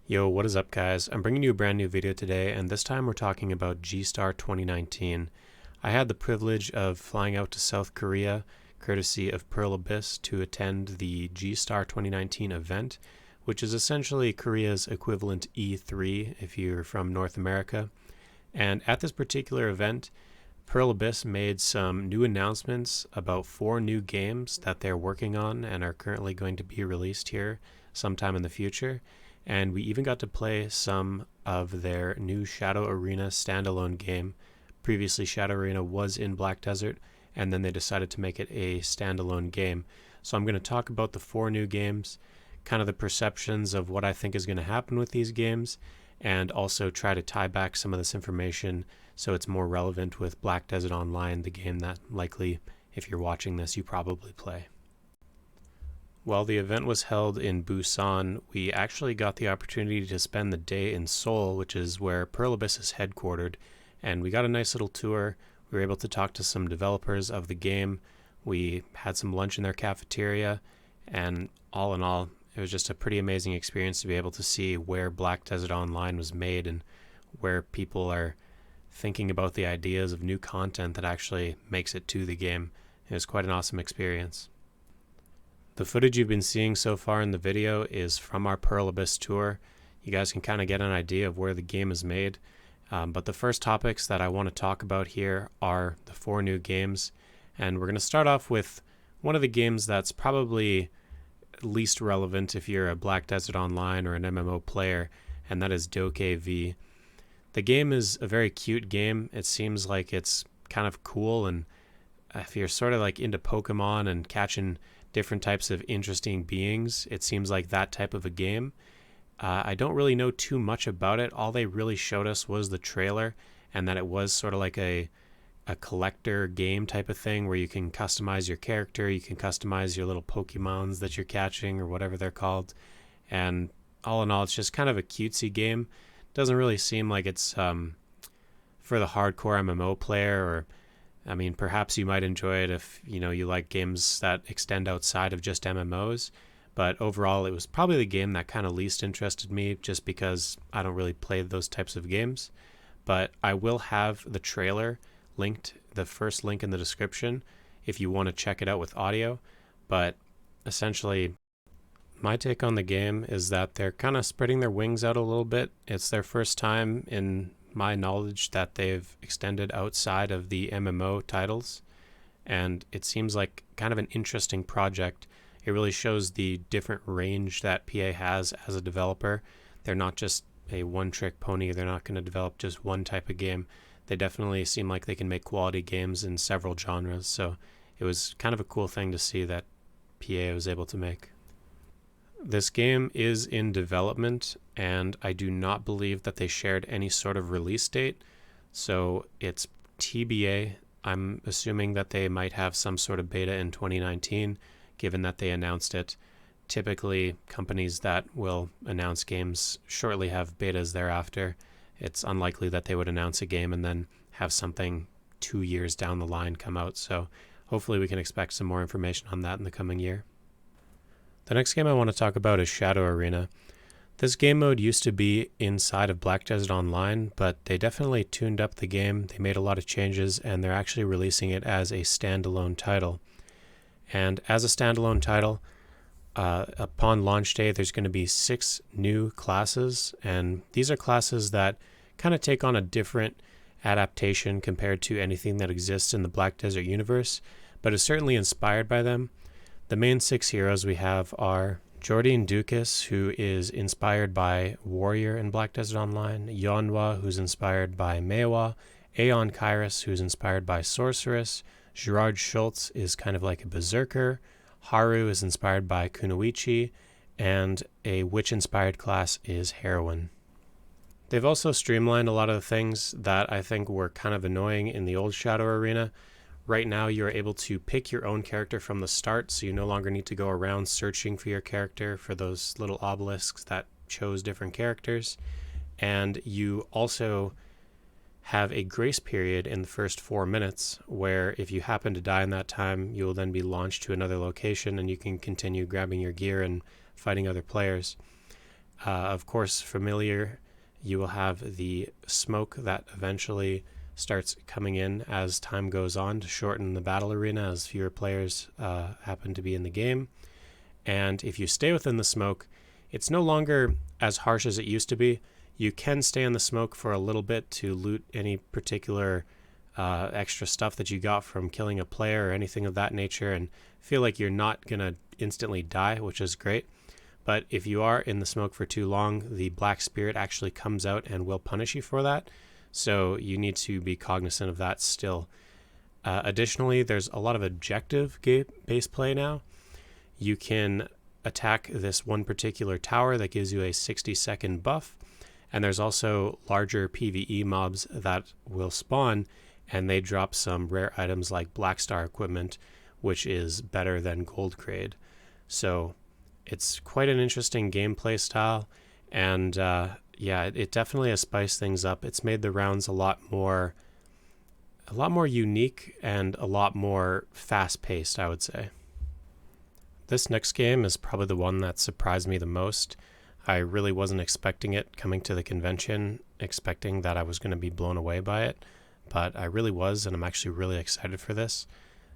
Yo, what is up guys? I'm bringing you a brand new video today, and this time we're talking about G-Star 2019. I had the privilege of flying out to South Korea, courtesy of Pearl Abyss, to attend the G-Star 2019 event, which is essentially Korea's equivalent E3 if you're from North America. And at this particular event, Pearl Abyss made some new announcements about 4 new games that they're working on and are currently going to be released here sometime in the future. And we even got to play some of their new Shadow Arena standalone game. Previously, Shadow Arena was in Black Desert, and then they decided to make it a standalone game. So I'm going to talk about the 4 new games, kind of the perceptions of what I think is going to happen with these games, and also try to tie back some of this information so it's more relevant with Black Desert Online, the game that likely, if you're watching this, you probably play. While the event was held in Busan, we actually got the opportunity to spend the day in Seoul, which is where Pearl Abyss is headquartered, and we got a nice little tour. We were able to talk to some developers of the game. We had some lunch in their cafeteria, and all in all, it was just a pretty amazing experience to be able to see where Black Desert Online was made and where people are thinking about the ideas of new content that actually makes it to the game. It was quite an awesome experience. The footage you've been seeing so far in the video is from our Pearl Abyss tour. You guys can kind of get an idea of where the game is made. But the first topics that I want to talk about here are the 4 new games. And we're going to start off with one of the games that's probably least relevant if you're a Black Desert Online or an MMO player, and that is DokV. The game is a very cute game. It seems like it's kind of cool, and if you're sort of like into Pokemon and catching different types of interesting beings, it seems like that type of a game. I don't really know too much about it. All they really showed us was the trailer, and that it was sort of like a collector game type of thing where you can customize your character, you can customize your little Pokemons that you're catching or whatever they're called. And all in all, it's just kind of a cutesy game. Doesn't really seem like it's for the hardcore MMO player, or I mean, perhaps you might enjoy it if you like games that extend outside of just MMOs. But overall, it was probably the game that kind of least interested me, just because I don't really play those types of games. But I will have the trailer linked, the first link in the description, if you want to check it out with audio. But essentially, my take on the game is that they're kind of spreading their wings out a little bit. It's their first time in my knowledge that they've extended outside of the MMO titles, and it seems like kind of an interesting project. It really shows the different range that PA has as a developer. They're not just a one-trick pony. They're not going to develop just one type of game. They definitely seem like they can make quality games in several genres, so it was kind of a cool thing to see that PA was able to make. This game is in development, and I do not believe that they shared any sort of release date, so it's TBA. I'm assuming that they might have some sort of beta in 2019, given that they announced it. Typically, companies that will announce games shortly have betas thereafter. It's unlikely that they would announce a game and then have something 2 years down the line come out, so hopefully we can expect some more information on that in the coming year. The next game I want to talk about is Shadow Arena. This game mode used to be inside of Black Desert Online, but they definitely tuned up the game. They made a lot of changes, and they're actually releasing it as a standalone title. And as a standalone title, upon launch day, there's going to be 6 new classes, and these are classes that kind of take on a different adaptation compared to anything that exists in the Black Desert universe, but is certainly inspired by them. The main 6 heroes we have are Jordan Dukas, who is inspired by Warrior in Black Desert Online, Yonhwa, who's inspired by Maewa, Aeon Kairos, who's inspired by Sorceress, Gerard Schultz is kind of like a berserker, Haru is inspired by Kunoichi, and a witch-inspired class is Heroine. They've also streamlined a lot of the things that I think were kind of annoying in the old Shadow Arena. Right now, you're able to pick your own character from the start, so you no longer need to go around searching for your character for those little obelisks that chose different characters. And you also have a grace period in the first 4 minutes, where if you happen to die in that time, you will then be launched to another location and you can continue grabbing your gear and fighting other players. Of course, familiar, you will have the smoke that eventually starts coming in as time goes on to shorten the battle arena as fewer players happen to be in the game. And if you stay within the smoke, it's no longer as harsh as it used to be. You can stay in the smoke for a little bit to loot any particular extra stuff that you got from killing a player or anything of that nature, and feel like you're not going to instantly die, which is great. But if you are in the smoke for too long, the Black Spirit actually comes out and will punish you for that. So you need to be cognizant of that still. Additionally, there's a lot of objective-based play now. You can attack this one particular tower that gives you a 60-second buff. And there's also larger PvE mobs that will spawn, and they drop some rare items like Black Star equipment, which is better than Gold Crate. So it's quite an interesting gameplay style, and yeah, it definitely has spiced things up. It's made the rounds a lot more unique and a lot more fast-paced, I would say. This next game is probably the one that surprised me the most. I really wasn't expecting it coming to the convention, expecting that I was going to be blown away by it, but I really was, and I'm actually really excited for this.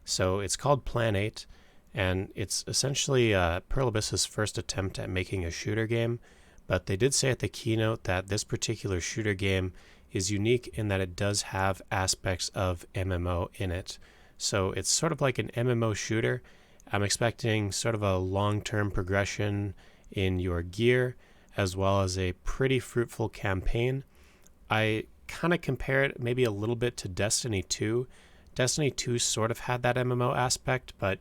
So it's called Plan 8, and it's essentially Pearl Abyss's first attempt at making a shooter game, but they did say at the keynote that this particular shooter game is unique in that it does have aspects of MMO in it. So it's sort of like an MMO shooter. I'm expecting sort of a long-term progression in your gear, as well as a pretty fruitful campaign. I kind of compare it maybe a little bit to Destiny 2. Destiny 2 sort of had that MMO aspect, but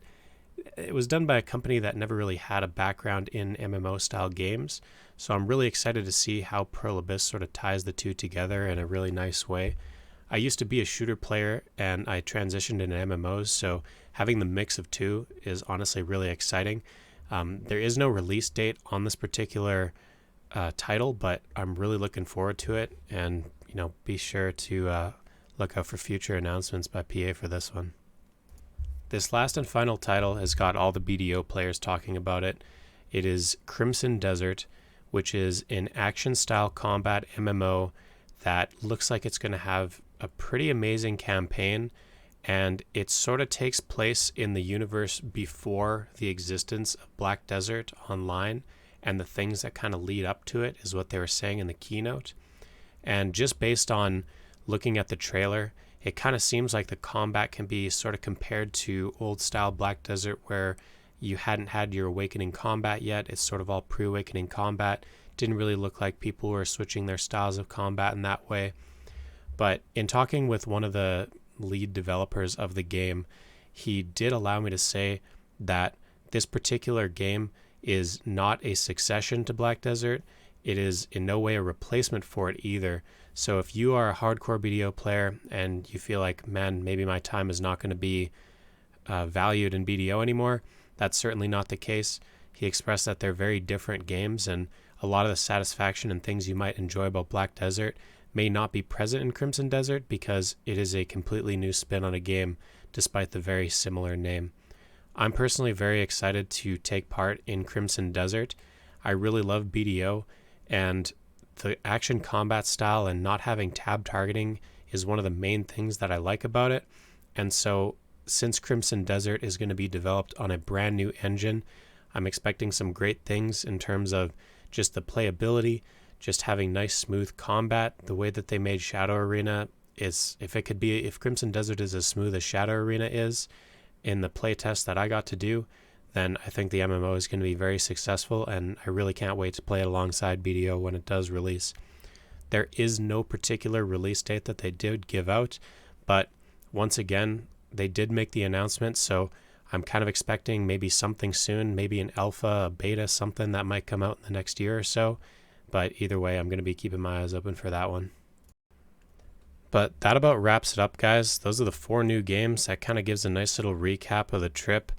it was done by a company that never really had a background in MMO-style games. So I'm really excited to see how Pearl Abyss sort of ties the two together in a really nice way. I used to be a shooter player, and I transitioned into MMOs, so having the mix of two is honestly really exciting. There is no release date on this particular title, but I'm really looking forward to it, and be sure to look out for future announcements by PA for this one. This last and final title has got all the BDO players talking about it. It is Crimson Desert, which is an action-style combat MMO that looks like it's going to have a pretty amazing campaign, and it sort of takes place in the universe before the existence of Black Desert Online, and the things that kind of lead up to it is what they were saying in the keynote. And just based on looking at the trailer, it kind of seems like the combat can be sort of compared to old style Black Desert, where you hadn't had your awakening combat yet. It's sort of all pre-awakening combat. Didn't really look like people were switching their styles of combat in that way. But in talking with one of the lead developers of the game, he did allow me to say that this particular game is not a succession to Black Desert. It is in no way a replacement for it either. So if you are a hardcore BDO player and you feel like, man, maybe my time is not going to be valued in BDO anymore, that's certainly not the case. He expressed that they're very different games, and a lot of the satisfaction and things you might enjoy about Black Desert may not be present in Crimson Desert because it is a completely new spin on a game despite the very similar name. I'm personally very excited to take part in Crimson Desert. I really love BDO, and the action combat style and not having tab targeting is one of the main things that I like about it. And so since Crimson Desert is going to be developed on a brand new engine, I'm expecting some great things in terms of just the playability, just having nice smooth combat. The way that they made Shadow Arena is, if Crimson Desert is as smooth as Shadow Arena is in the playtest that I got to do, then I think the MMO is going to be very successful, and I really can't wait to play it alongside BDO when it does release. There is no particular release date that they did give out, but once again, they did make the announcement, so I'm kind of expecting maybe something soon, maybe an alpha, a beta, something that might come out in the next year or so. But either way, I'm going to be keeping my eyes open for that one. But that about wraps it up, guys. Those are the 4 new games. That kind of gives a nice little recap of the trip.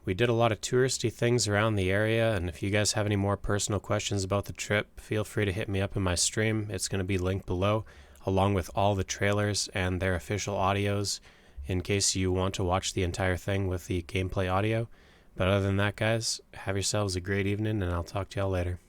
We did a lot of touristy things around the area, and if you guys have any more personal questions about the trip, feel free to hit me up in my stream. It's going to be linked below, along with all the trailers and their official audios, in case you want to watch the entire thing with the gameplay audio. But other than that, guys, have yourselves a great evening, and I'll talk to y'all later.